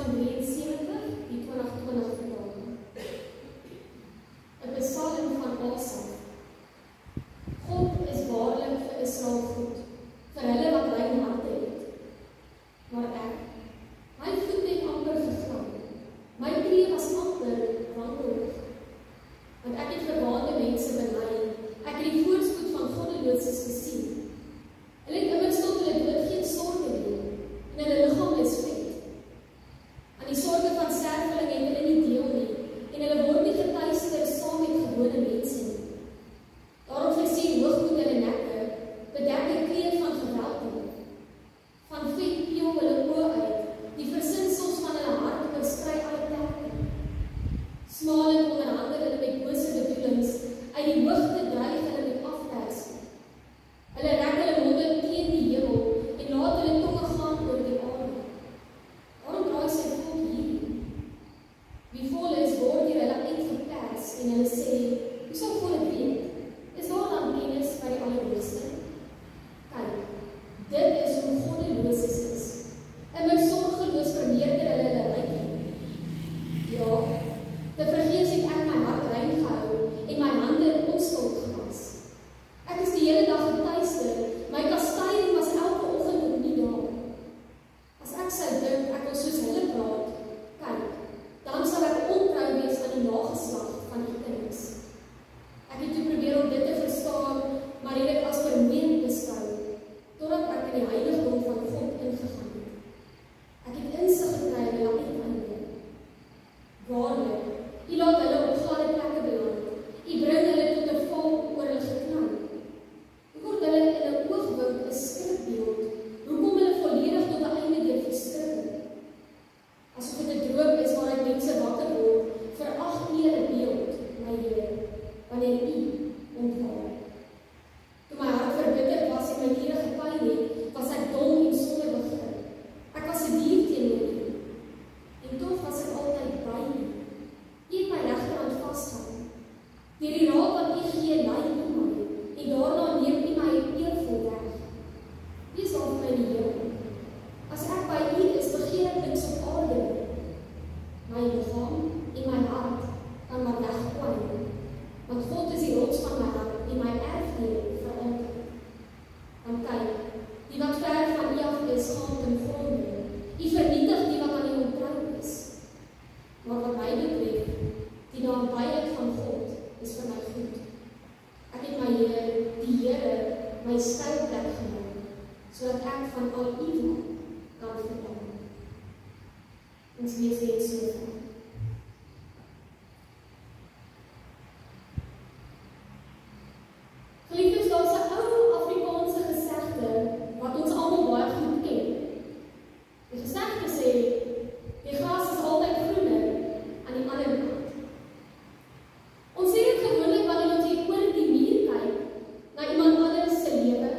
Psalm 73, die 2020 vertaling. 'n Psalm van Asaf. God is waarlik vir Israel goed, vir hulle wat rein harte het. Maar ek, my voet het amper gegaan, my tree was amper wankelrig. Want ek het verwaande mense bely, ek het die voorspoed van goddeloses gesien. Hulle het immers tot hulle dood geen sorge doen, en hulle liggaam is vet. Aan die sorge van sterfeling het hulle nie deel nie, en hulle word nie getuister saam met gewone mense nie. Daarom versier hoogmoed hulle nekke, bedek 'n kleed van geweld nie. Van vet peel hulle oë uit, die versinsels van hulle hart oorskry alle perke. Smalend onderhandel hulle met bose bedoelings, uit die hoogte dreig hulle met afpersing. Hulle rek hulle monde teen die hemel en laat hulle tonge gaan oor die aarde. Waarom draai sy volk hierdie? Wie vol is, word hier hulle uitgepers en hulle sê, hoe sal God het weet? Is daar dan kennis by die Allerhoogste? Kyk, dit is hoe goddeloses is. Immers sorgeloos vermeerder hulle rykdom. Ja, te vergeefs het ek my hart rein gehou en my hande in onskuld gewas. Ek is die hele dag getuister, my kastyding was elke oggend opnuut daar. As ek sou dink ek wil soos hulle praat, kyk, dan sal ek ontrou wees aan die nageslag van die kinders. Ek het toe probeer om dit te verstaan, maar het dit as vermoeiend beskou, totdat ek in die heiligdom van God ingegaan het. Ek het insig gekry in hulle uiteinde. Waarlik, U laat hulle op gladde plekke beland, U bring hulle tot 'n val oor hulle geknal. Hoe word hulle in 'n oogwink 'n skrikbeeld? Hoe kom hulle volledig tot 'n einde deur verstrikking? Asof dit 'n droom is waaruit mense wakker word, verag U 'n beeld, my Heer, wanneer U ontwaar. Toe my hart verbitterd was en my niere gepyn het, was ek dom en sonder begrip. Ek was 'n dier teenoor U, en tog was ek altyd by U. U het my regterhand vasgehou. Deur die raad wat U gee, lei U my, en daarna neem U my eervol weg. U is daar vir my in die hemel. As ek by U is, begeer ek niks op aarde. My liggaam en my hart kan maar wegkwyn, want God is die rots van my hart en my erfdeel vir altyd. Want kyk, die wat ver van U af is, gaan ten gronde. U vernietig die wat aan U ontrou is. Maar wat my betref, die nabyheid van God is vir my goed. Ek het my Here, die Here, my skuilplek gemaak, sodat ek van al evil kan verdam. Ons lees dit so van. Geliefdes, daar's 'n ou Afrikaanse gesegde wat ons almal baie goed ken. Die gesegde sê, die gras is altyd groener aan die ander kant. Ons sê dit gewoonlik wanneer ons hier oor die muur kyk, na iemand anders se lewe,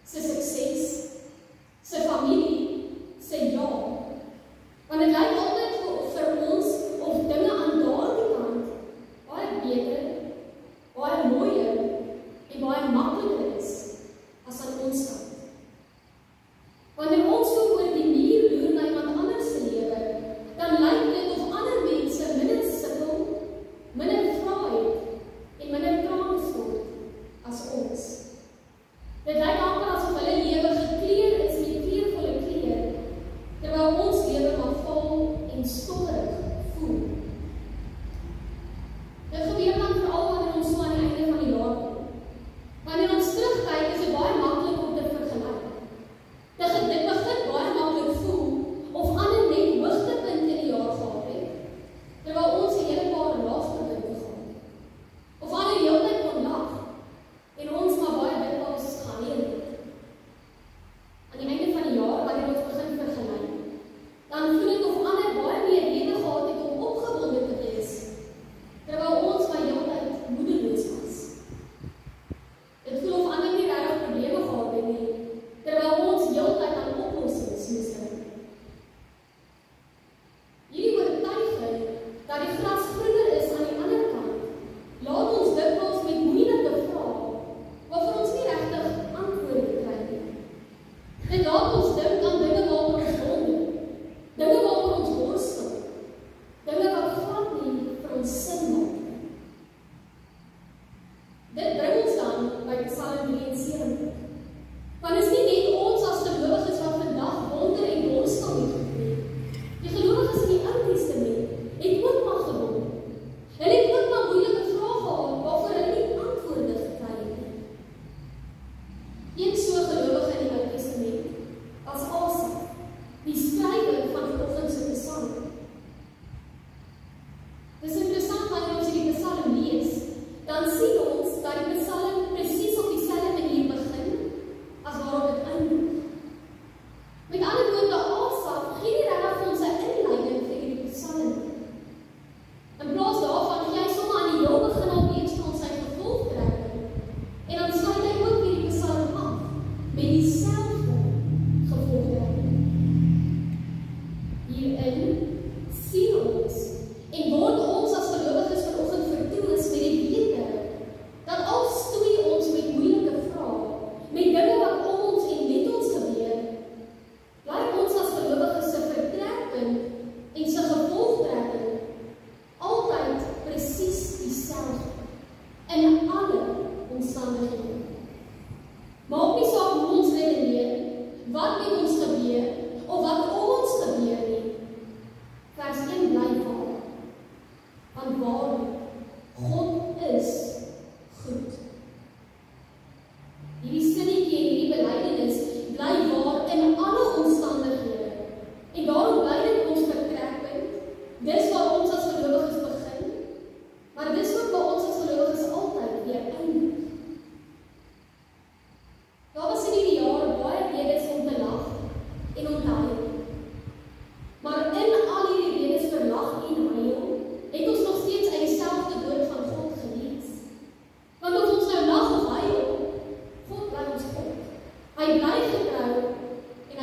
se sukses, se familie, se ja. Want dit lyk altyd vir ons of dinge aan daardie kant baie beter, baie mooier en baie makliker is as aan ons kant. Wanneer ons so oor die muur loer na iemand anders se lewe, dan lyk dit of ander mense minder sukkel, minder vra het en minder trane stort as ons. Dit lyk amper asof hulle lewe gekleed is met kleurvolle kleur, terwyl ons lewe maar vol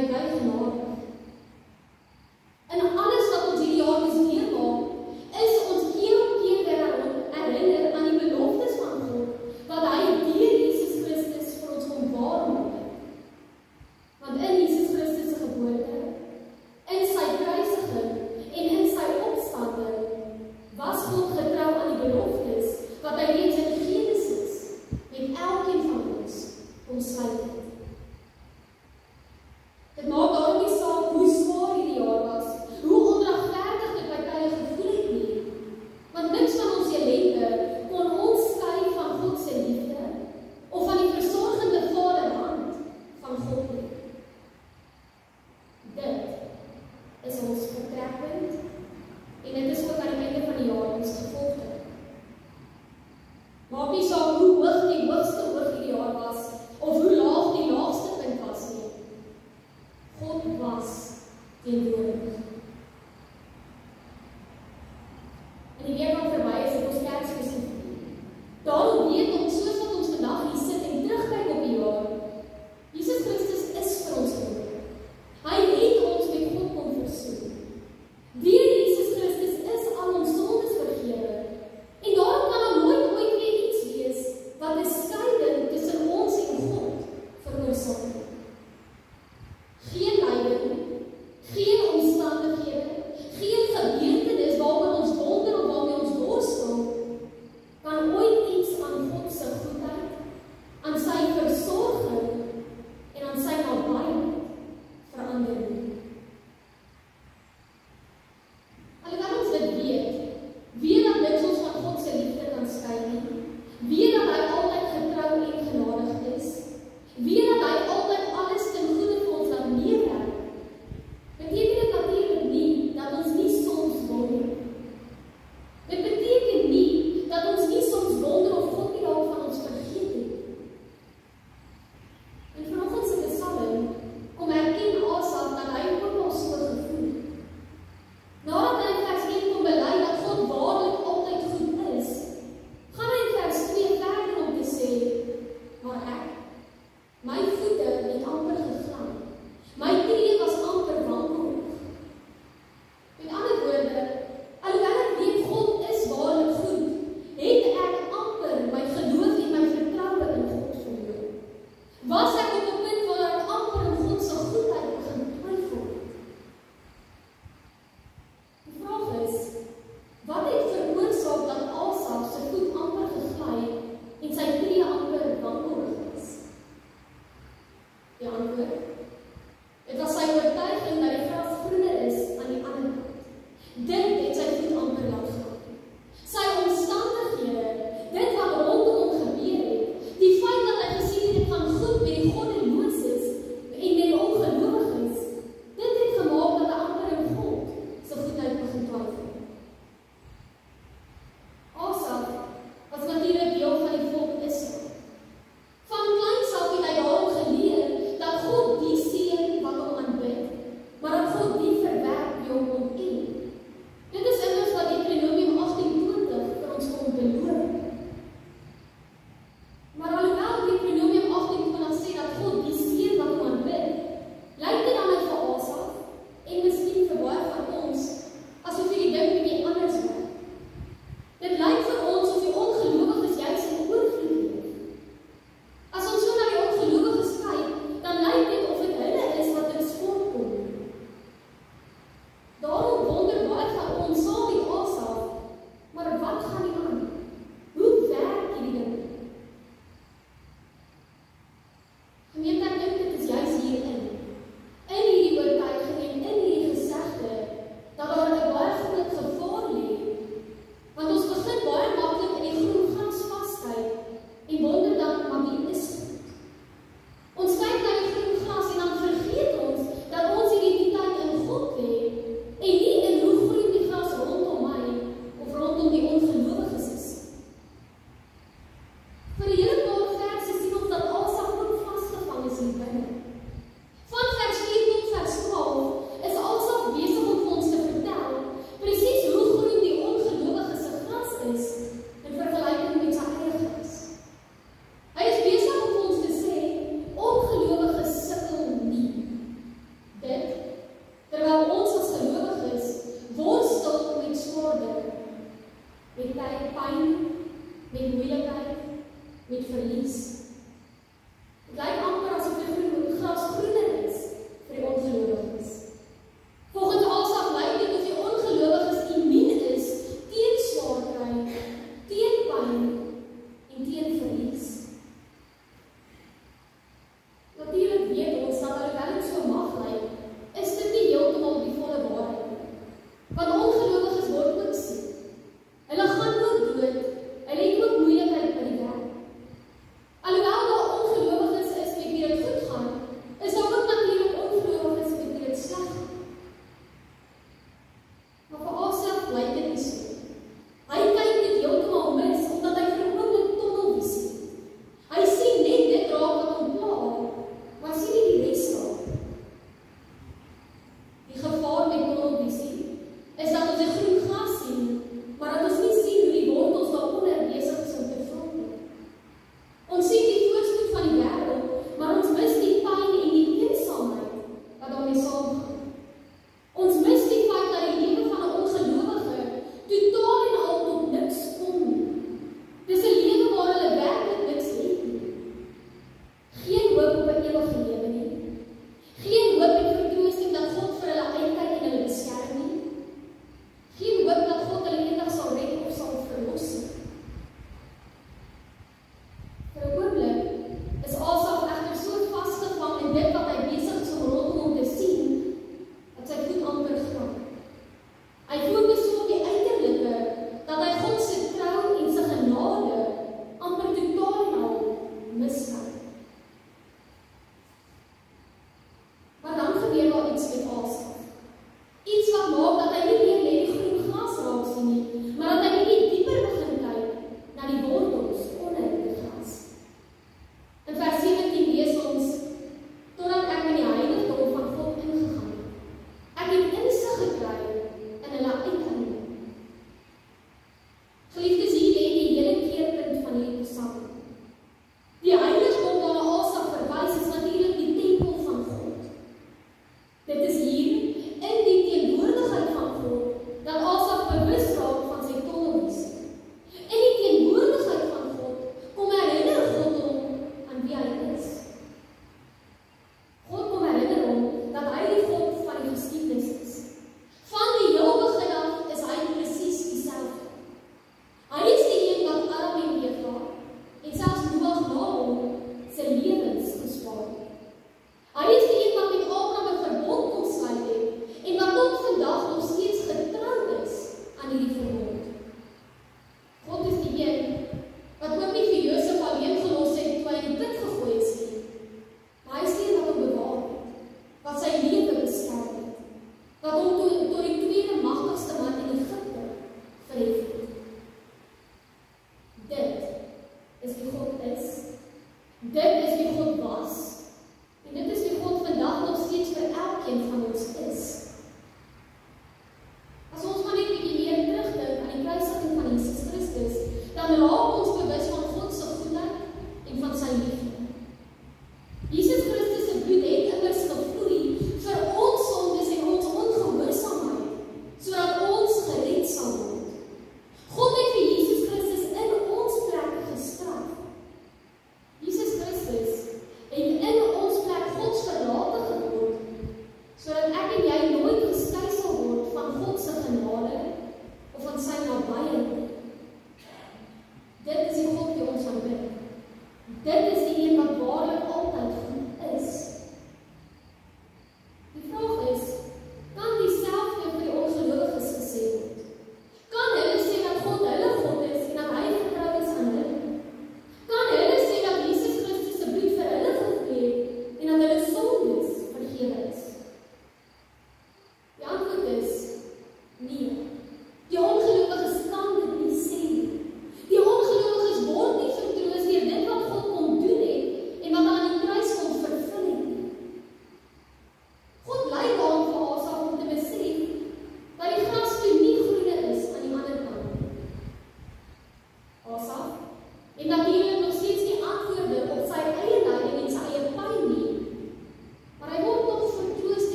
hy bly genadig. En alles wat ons hierdie jaar moes deurmaak, is ons keer op keer weer herinner aan die beloftes van God, wat hy deur Jesus Christus vir ons kom waarmaak het. Want in Jesus Christus se geboorte, in sy kruisiging en in sy opstanding, was God getrou aan die beloftes, wat hy reeds in Genesis met elkeen van ons omsluit het. Dit maak daarom nie saak hoe swaar hierdie jaar was, hoe onregverdig dit by tye gevoel het nie, want niks van ons ellende kon ons skei van God se liefde of van die versorgende vaderhand van God nie.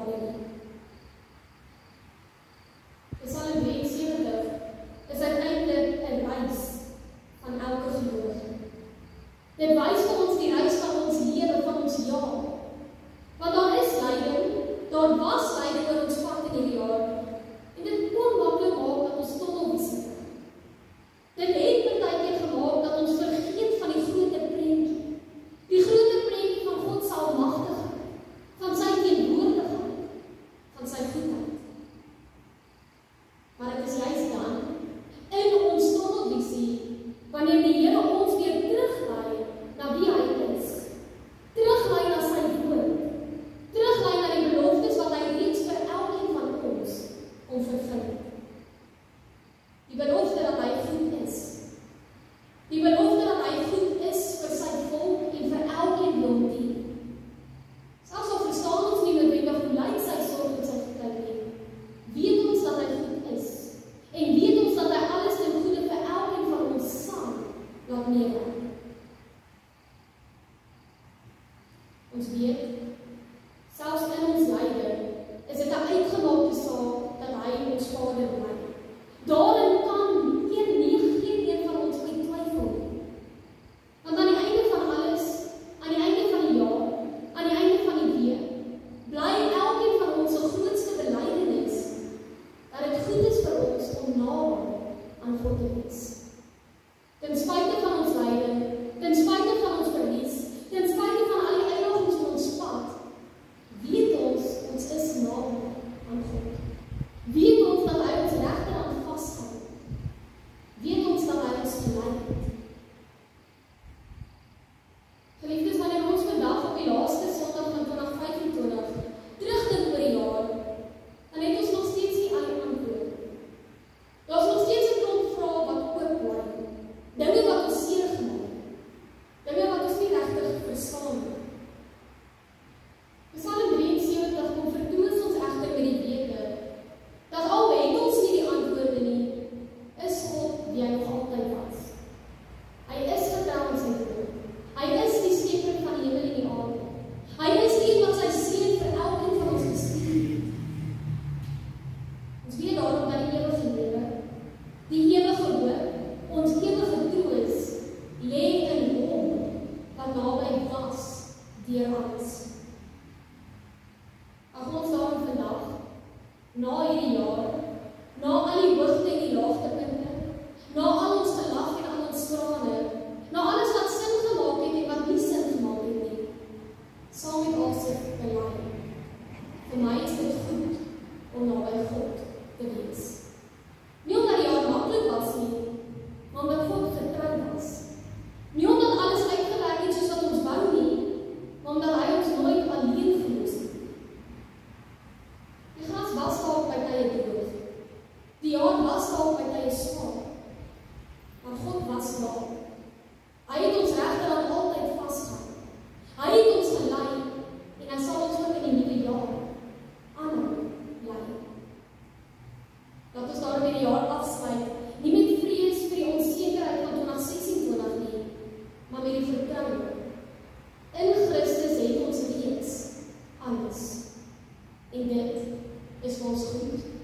waarde nie. Psalm 73 is uiteindelik 'n reis van elke gelowige. Dit wys vir ons die reis van ons lewe, van ons jaar. Want daar is lyding, daar was lyding oor ons pad in hierdie jaar. En dit kon maklik maak dat ons tunnelvisie kry. Dit het partykeer gemaak dat ons vergeet van die groter prentjie. Die groter prentjie van God se almagtigheid, van sy teenwoordigheid, van sy goedheid. Maar dit is juist dan, in ons tunnelvisie, wanneer die Here ons weer teruglei na wie hy is, teruglei na sy woord, teruglei na die beloftes wat hy reeds vir elkeen van ons kon vervul. Die belofte dat hy goed is. Die belofte dat hy goed is vir sy volk en vir elkeen wie hom dien. Selfs al verstaan ons nie noodwendig hoe lyk sy sorg en sy goedheid nie, weet ons dat hy goed is. En weet ons dat hy alles ten goeie vir elkeen van ons sal laat meewerk. Ons weet, selfs in ons lyding, is dit 'n uitgemaakte saak dat hy ons Vader bly. Daarin kan geen een van ons ooit twyfel nie. Want aan die einde van alles, aan die einde van die jaar, aan die einde van die week, bly elkeen van ons se grootste belydenis dat dit goed is vir ons om naby aan God te wees. Ten spyte van ons lyding, ten spyte van ons verlies, ten spyte van al die uitdagings in ons pad, weet ons is naby aan God. Weet ons dat hy ons regterhand vashou. Weet ons dat hy ons gelei het. Geliefdes, wanneer ons vandag op die laaste Sondag van 2025 terugdink oor die jaar, dan het ons nog steeds nie al die antwoorde. Daar is nog steeds 'n klomp vrae wat oop bly. Dinge wat ons seer gemaak het. Dinge wat ons nie regtig verstaan nie. Psalm 73 kom vertoon ons egter met die wete dat al het ons nie die antwoorde nie, is God wie hy nog altyd was. Hy is vertrou in sy woord. Hy is die skepper van die hemel en die aarde. Hy is die wat sy seën vir elkeen van ons gestuur het. Ons weet daarom dat die ewige lewe, die ewige hoop, ons ewige troos, lê in hom wat naby was deur alles. Ag ons daarom vandag, na hierdie jaar, na al die hoogte en die laagtepunte, na al ons gelag en al ons trane, na alles wat sin gemaak het en wat nie sin gemaak het nie, saam met alsig bely. Vir my is dit goed om naby God te wees. Nie omdat die jaar maklik was nie, maar omdat God getrou was. Nie omdat alles uitgewerk het soos wat ons wou nie, maar omdat hy ons nooit alleen gelos het. Die gras was dalk by tye droog. Die jaar was dalk by tye swaar. Maar God was daar. Hy het ons regterhand altyd vasgehou. Hy het ons gelei en hy sal ons ook in die nuwe jaar aanhou lei. Laat ons daarom hierdie jaar afsluit, nie met vrees vir die onsekerheid van 2026 nie, maar met die vertroue. In Christus het ons reeds alles. En dit is vir ons goed.